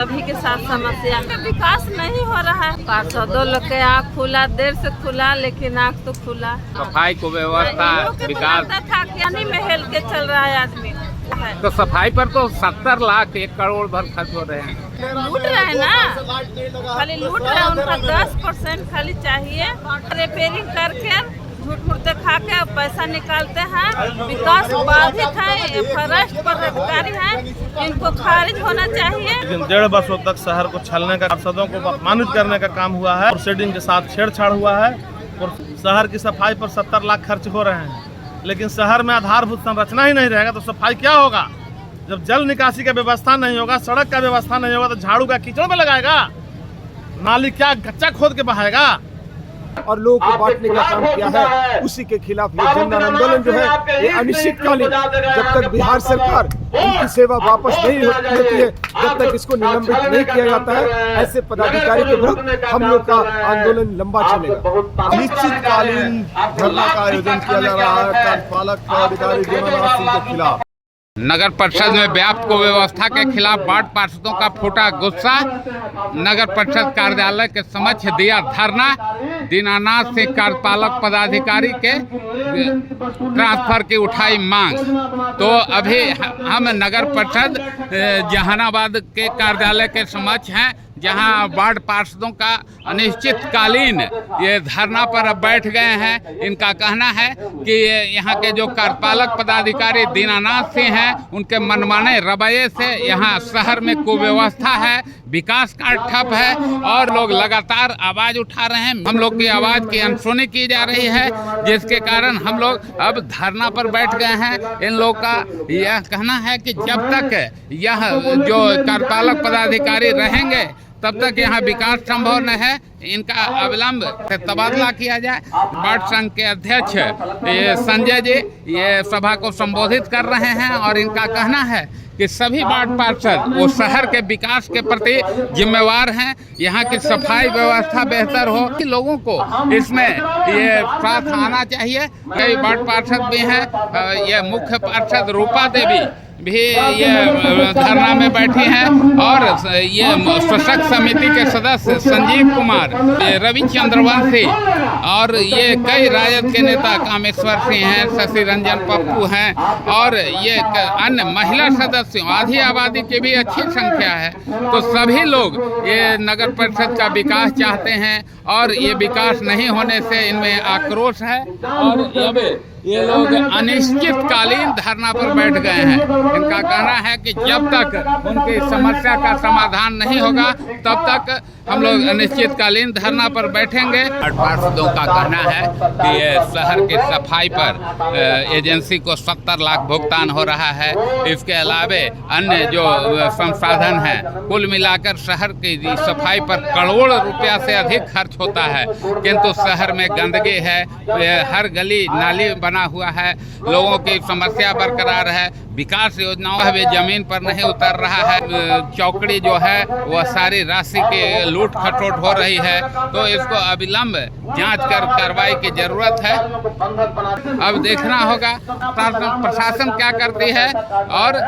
सभी के साथ समस्या विकास नहीं हो रहा है। पार्षदों लोग के आँख खुला, देर से खुला, लेकिन आँख तो खुला। सफाई को व्यवस्था विकास था पानी में हेल के चल रहा है आदमी। तो सफाई पर तो 70 लाख 1 करोड़ भर खर्च हो रहे हैं। लूट रहे हैं ना, खाली लूट रहे हैं। उनका 10% खाली चाहिए। रिपेयरिंग करके झूठ मूठ दिखा के पैसा निकालते हैं। विकास बाधित है, फॉरेस्ट पर अधिकारी है, इनको खारिज होना चाहिए। लेकिन 1.5 वर्षों तक शहर को छलने का, पार्षदों को अपमानित करने का काम हुआ है। प्रोसीडिंग के साथ छेड़छाड़ हुआ है और शहर की सफाई पर 70 लाख खर्च हो रहे हैं। लेकिन शहर में आधारभूत संरचना ही नहीं रहेगा तो सफाई क्या होगा? जब जल निकासी का व्यवस्था नहीं होगा, सड़क का व्यवस्था नहीं होगा, तो झाड़ू का कीचड़ में लगाएगा? नाली क्या गच्चा खोद के बहाएगा? और लोगों को बांटने का काम किया है। उसी के खिलाफ ये जन आंदोलन जो है ये अनिश्चितकालीन, जब तक बिहार सरकार उनकी सेवा वापस नहीं होती है, जब तक इसको निलंबित नहीं किया जाता है, ऐसे पदाधिकारी के विरुद्ध हम लोग का आंदोलन लंबा चलेगा। अनिश्चितकालीन धरना का आयोजन किया जा रहा है कार्यपालक पदाधिकारी जनार्दन सिंह के खिलाफ। नगर परिषद में व्याप्त व्यवस्था के खिलाफ वार्ड पार्षदों का फूटा गुस्सा। नगर परिषद कार्यालय के समक्ष दिया धरना। दीनानाथ सिंह कार्यपालक पदाधिकारी के ट्रांसफर की उठाई मांग। तो अभी हम नगर परिषद जहानाबाद के कार्यालय के समक्ष हैं, जहां वार्ड पार्षदों का अनिश्चितकालीन ये धरना पर अब बैठ गए हैं। इनका कहना है कि यहाँ के जो कार्यपालक पदाधिकारी दीनानाथ सिंह हैं, उनके मनमाने रवैये से यहाँ शहर में कुव्यवस्था है, विकास का ठप है और लोग लगातार आवाज़ उठा रहे हैं। हम लोग की आवाज़ की अनसुनी की जा रही है, जिसके कारण हम लोग अब धरना पर बैठ गए हैं। इन लोग का यह कहना है कि जब तक यह जो कार्यपालक पदाधिकारी रहेंगे तब तक यहाँ विकास संभव न है। इनका अविलंब से तबादला किया जाए। वार्ड संघ के अध्यक्ष संजय जी ये सभा को संबोधित कर रहे हैं और इनका कहना है कि सभी वार्ड पार्षद वो शहर के विकास के प्रति जिम्मेवार हैं। यहाँ की सफाई व्यवस्था बेहतर हो, कि लोगों को इसमें ये साथ आना चाहिए। कई वार्ड पार्षद भी हैं, ये मुख्य पार्षद रूपा देवी भी ये धरना में बैठी हैं और ये सशक्त समिति के सदस्य संजीव कुमार, रवि चंद्रवंशी और ये कई राजद के नेता कामेश्वर सिंह हैं, शशि रंजन पप्पू हैं और ये अन्य महिला सदस्यों, आधी आबादी की भी अच्छी संख्या है। तो सभी लोग ये नगर परिषद का विकास चाहते हैं और ये विकास नहीं होने से इनमें आक्रोश है और ये लोग अनिश्चितकालीन धरना पर बैठ गए हैं। इनका कहना है कि जब तक उनकी समस्या का समाधान नहीं होगा तब तक हम लोग अनिश्चितकालीन धरना पर बैठेंगे। पार्षदों का कहना है कि ये शहर की सफाई पर एजेंसी को 70 लाख भुगतान हो रहा है। इसके अलावे अन्य जो संसाधन हैं, कुल मिलाकर शहर की सफाई पर करोड़ रुपया से अधिक खर्च होता है, किंतु शहर में गंदगी है, हर गली नाली बना हुआ है, लोगों की समस्या बरकरार है, विकास योजनाओं में जमीन पर नहीं उतर रहा है। चौकड़ी जो है वह सारी राशि की लूट खटोट हो रही है, तो इसको अविलंब जांच कर कार्रवाई की जरूरत है। अब देखना होगा प्रशासन क्या करती है और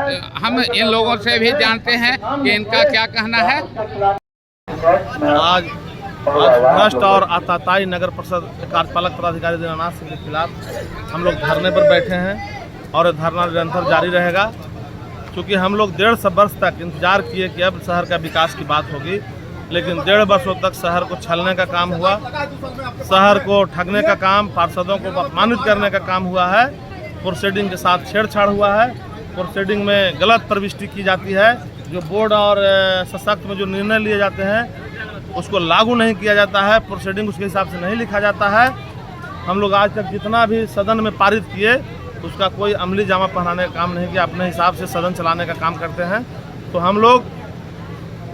हम इन लोगों से भी जानते हैं कि इनका क्या कहना है। आज भ्रष्ट और आताताई नगर परिषद कार्यपालक पदाधिकारी दीनानाथ सिंह के खिलाफ हम लोग धरने पर बैठे हैं और धरना निरंतर जारी रहेगा, क्योंकि हम लोग 1.5 वर्ष तक इंतजार किए कि अब शहर का विकास की बात होगी, लेकिन 1.5 वर्षों तक शहर को छलने का काम हुआ, शहर को ठगने का काम, पार्षदों को अपमानित करने का काम हुआ है। प्रोसीडिंग के साथ छेड़छाड़ हुआ है। प्रोसीडिंग में गलत प्रविष्टि की जाती है। जो बोर्ड और सशक्त में जो निर्णय लिए जाते हैं उसको लागू नहीं किया जाता है। प्रोसीडिंग उसके हिसाब से नहीं लिखा जाता है। हम लोग आज तक जितना भी सदन में पारित किए उसका कोई अमली जामा पहनाने का काम नहीं किया, अपने हिसाब से सदन चलाने का काम करते हैं। तो हम लोग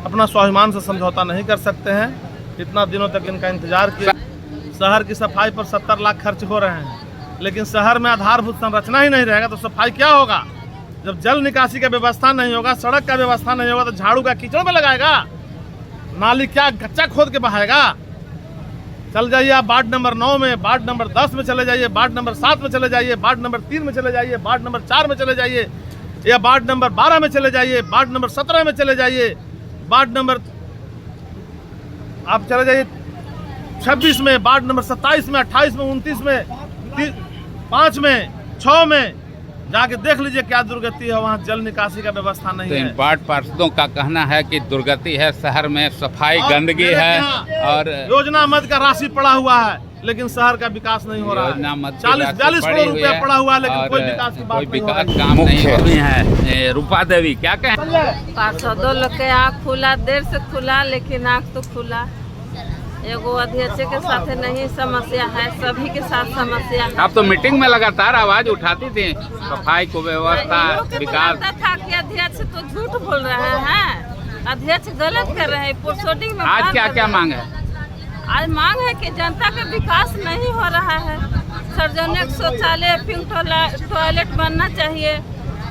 अपना स्वाभिमान से समझौता नहीं कर सकते हैं। इतना दिनों तक इनका इंतजार किया। शहर की सफाई पर 70 लाख खर्च हो रहे हैं, लेकिन शहर में आधारभूत संरचना ही नहीं रहेगा तो सफाई क्या होगा? जब जल निकासी का व्यवस्था नहीं होगा, सड़क का व्यवस्था नहीं होगा, तो झाड़ू का कीचड़ में लगाएगा? नाली क्या गच्चा खोद के बहाएगा? चल जाइए आप वार्ड नंबर 9 में, वार्ड नंबर 10 में चले जाइए, वार्ड नंबर 7 में चले जाइए, वार्ड नंबर 3 में चले जाइए, वार्ड नंबर 4 में चले जाइए, या वार्ड नंबर 12 में चले जाइए, वार्ड नंबर 17 में चले जाइए, वार्ड नंबर आप चले जाइए 26 में, वार्ड नंबर 27 में, 28 में, 29 में, 5 में, 6 में जाके देख लीजिए क्या दुर्गति है। वहाँ जल निकासी का व्यवस्था नहीं है। इन वार्ड पार्षदों का कहना है कि दुर्गति है, शहर में सफाई गंदगी है और योजना मद का राशि पड़ा हुआ है लेकिन शहर का विकास नहीं हो रहा है। 40-42 करोड़ रुपया पड़ा हुआ है लेकिन कोई विकास की बात नहीं हो रही। काम नहीं हो रही है। रूपा देवी क्या कहें? पार्षदों लोग के आँख खुला, देर से खुला लेकिन आँख तो खुला। एगो अध्यक्ष के साथ नहीं समस्या है, सभी के साथ समस्या है। आप तो मीटिंग में लगातार आवाज उठाती थी, सफाई को व्यवस्था विकास था कि अध्यक्ष तो झूठ बोल रहे हैं, अध्यक्ष गलत कर रहे हैं। पुरसोडिंग में आज क्या क्या मांग है? आज मांग है कि जनता का विकास नहीं हो रहा है। सार्वजनिक शौचालय, पिंक टॉयलेट बनना चाहिए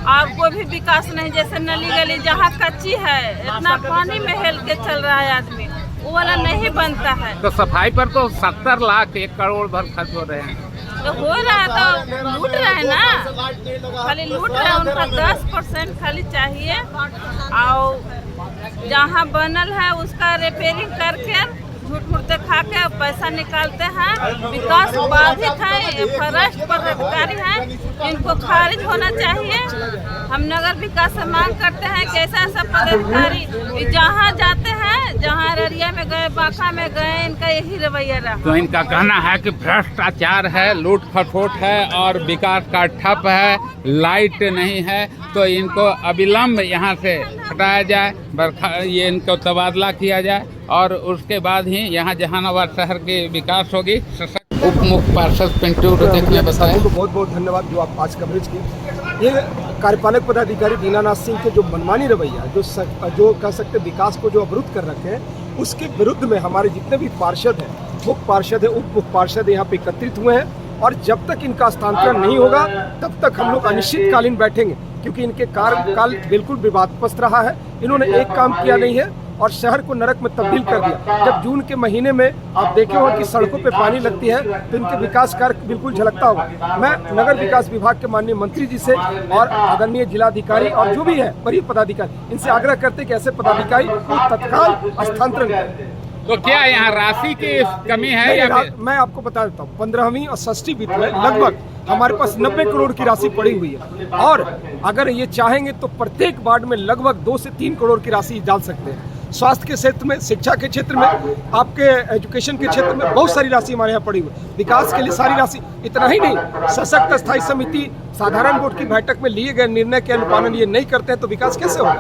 और कोई भी विकास नहीं। जैसे नली गली जहाँ कच्ची है, इतना पानी में हेल के चल रहा है आदमी, वो वाला नहीं बनता है। तो सफाई पर तो 70 लाख 1 करोड़ भर खर्च हो रहे हैं। तो हो रहा है तो लूट रहे हैं ना, खाली लूट रहे हैं। उनका 10% खाली चाहिए और जहाँ बनल है उसका रिपेयरिंग करके झूठ मूठ खा के पैसा निकालते हैं। विकास बाधित है, फर्स्ट पदाधिकारी हैं, इनको खारिज होना चाहिए। हम नगर विकास से मांग करते हैं कि ऐसा ऐसा पदाधिकारी जहाँ जाते हैं, जहाँ अररिया में गए, बांका में गए, इनका यही रवैया रहा। तो इनका कहना है कि भ्रष्टाचार है, लूट खसोट है और विकास का ठप है, लाइट नहीं है। तो इनको अविलंब यहाँ से हटाया जाए, ये इनको तबादला किया जाए और उसके बाद ही यहाँ जहानाबाद शहर के विकास होगी। उप मुख्य पार्षद पिंटू रतिक ने बताया। को बहुत बहुत धन्यवाद जो आप आज कवरेज की। ये कार्यपालक पदाधिकारी दीनानाथ सिंह के जो मनमानी रवैया, जो कह सकते विकास को जो अवरुद्ध कर रखे हैं, उसके विरुद्ध में हमारे जितने भी पार्षद हैं, मुख्य पार्षद है, उप मुख्य पार्षद यहाँ पे एकत्रित हुए हैं और जब तक इनका हस्तांतरण नहीं होगा तब तक हम लोग अनिश्चितकालीन बैठेंगे, क्योंकि इनके कार्यकाल बिल्कुल विवादग्रस्त रहा है। इन्होंने एक काम किया नहीं है और शहर को नरक में तब्दील कर दिया। जब जून के महीने में आप देखे होंगे कि सड़कों पे पानी लगती है तो इनके विकास कार्य बिल्कुल झलकता होगा। मैं नगर विकास विभाग के माननीय मंत्री जी से और आदरणीय जिलाधिकारी और जो भी है वरीय पदाधिकारी, इनसे आग्रह करते कि ऐसे पदाधिकारी को तत्काल हस्तांतरण करें। तो क्या यहाँ राशि की कमी है या मैं आपको बता देता हूँ, 15वीं और 6ठी वित्त में लगभग हमारे पास 90 करोड़ की राशि पड़ी हुई है और अगर ये चाहेंगे तो प्रत्येक वार्ड में लगभग 2 से 3 करोड़ की राशि डाल सकते हैं। स्वास्थ्य के क्षेत्र में, शिक्षा के क्षेत्र में, आपके एजुकेशन के क्षेत्र में बहुत सारी राशि हमारे यहाँ पड़ी हुई है। विकास के लिए सारी राशि, इतना ही नहीं, सशक्त स्थायी समिति साधारण बोर्ड की बैठक में लिए गए निर्णय के अनुपालन ये नहीं करते हैं तो विकास कैसे होगा?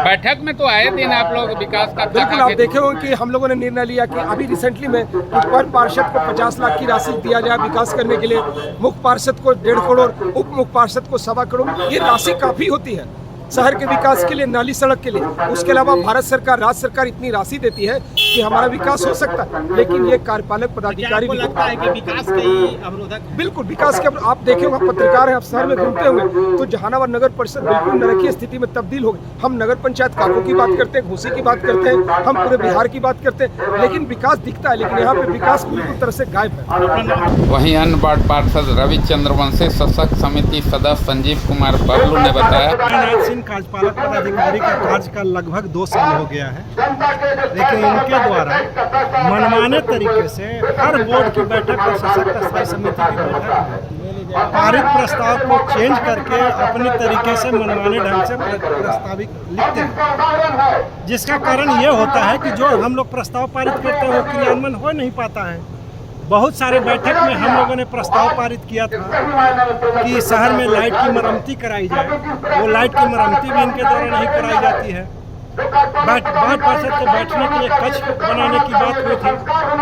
बैठक में तो आए दिन आप लोग विकास का बिल्कुल आप देखे होंगे कि हम लोगों ने निर्णय लिया कि अभी रिसेंटली में पर पार्षद को 50 लाख की राशि दिया जाए विकास करने के लिए, मुख्य पार्षद को 1.5 करोड़, उप मुख्य पार्षद को 1.25 करोड़। ये राशि काफी होती है शहर के विकास के लिए, नाली सड़क के लिए। उसके अलावा भारत सरकार, राज्य सरकार इतनी राशि देती है कि हमारा विकास हो सकता है, लेकिन ये कार्यपालक पदाधिकारी भी लगता है कि विकास का ही अवरोधक। बिल्कुल विकास के आप देखे होंगे, पत्रकार हैं, आप शहर में घूमते होंगे तो जहानाबाद नगर परिषद बिल्कुल नरकीय स्थिति में तब्दील हो गई। हम नगर पंचायत काकों की बात करते हैं, घोसी की बात करते हैं, हम पूरे बिहार की बात करते हैं, लेकिन विकास दिखता है, लेकिन यहाँ पे विकास बिल्कुल तरह से गायब है। वहीं अन्य वार्ड पार्षद रवि चंद्रवंशी, सशक्त समिति सदस्य संजीव कुमार बबलू ने बताया। कार्यपालक पदाधिकारी का कार्यकाल लगभग 2 साल हो गया है, लेकिन इनके द्वारा मनमाने तरीके से हर बोर्ड की बैठक और सशक्त स्थायी समिति की बैठक में पारित प्रस्ताव को चेंज करके अपने तरीके से मनमाने ढंग से प्रस्तावित लिखते हैं, जिसका कारण ये होता है कि जो हम लोग प्रस्ताव पारित करते हैं वो क्रियान्वयन हो नहीं पाता है। बहुत सारे बैठक में हम लोगों ने प्रस्ताव पारित किया था कि शहर में लाइट की मरम्मती कराई जाए, वो लाइट की मरम्मती भी इनके द्वारा नहीं कराई जाती है। वार्ड पार्षद के बैठने के लिए कक्ष बनाने की बात हुई थी,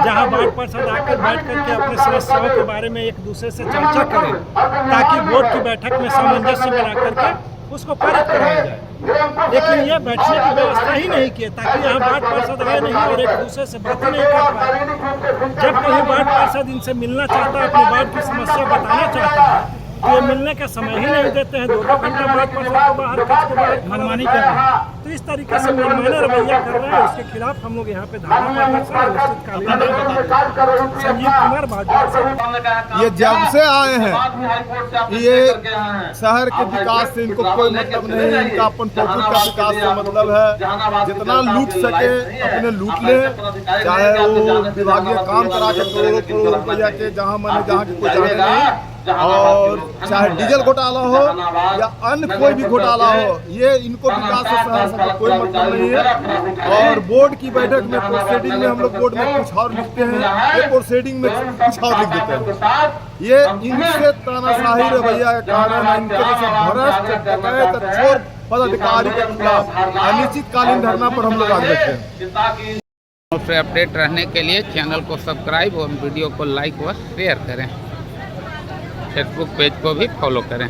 जहां वार्ड पार्षद आकर बैठ करके अपने समस्याओं के बारे में एक दूसरे से चर्चा करें ताकि बोर्ड की बैठक में सामंजस्य बना करके उसको पारित कराया जाए। लेकिन ये बैठने की व्यवस्था ही नहीं की ताकि यहाँ वार्ड पार्षद आए नहीं और एक दूसरे से बातें नहीं कर पाए। जब कहीं वार्ड पार्षद इनसे मिलना चाहता है, अपने वार्ड की समस्या बताना चाहता है, तो ये मिलने का समय ही नहीं देते हैं। 2-2 घंटा वार्ड पार्षद को बाहर कक्ष के बाहर मनमानी कर रहे हैं। तो इस तरीके से मनमाना रवैया कर रहे हैं, उसके खिलाफ हम लोग यहाँ पे धरना अनिश्चितकालीन संजीव कुमार भाजपा। ये जब से आए हैं ये शहर के विकास से इनको कोई मतलब नहीं, इनका अपन प्रॉफिट का विकास से मतलब है। जितना लूट सके अपने लूट ले, चाहे वो विभागीय काम करा के करोड़ों करोड़ रुपया के जहाँ मन जहाँ की कोई जाने नहीं, और चाहे डीजल घोटाला हो या अन्य कोई भी घोटाला हो, ये इनको विकास से शहर से कोई मतलब नहीं है। और बोर्ड की बैठक में प्रोसीडिंग में हम लोग बोर्ड में कुछ और लिखते हैं, ये प्रोसीडिंग में कुछ और लिख देते हैं। ये इनसे तानाशाही रवैया के कारण, इनके जैसे भ्रष्ट डकैत चोर पदाधिकारी के खिलाफ अनिश्चितकालीन धरना पर हम लोग आज बैठे हैं। से अपडेट रहने के लिए चैनल को सब्सक्राइब और वीडियो को लाइक व शेयर करें। फेसबुक पेज को भी फॉलो करें।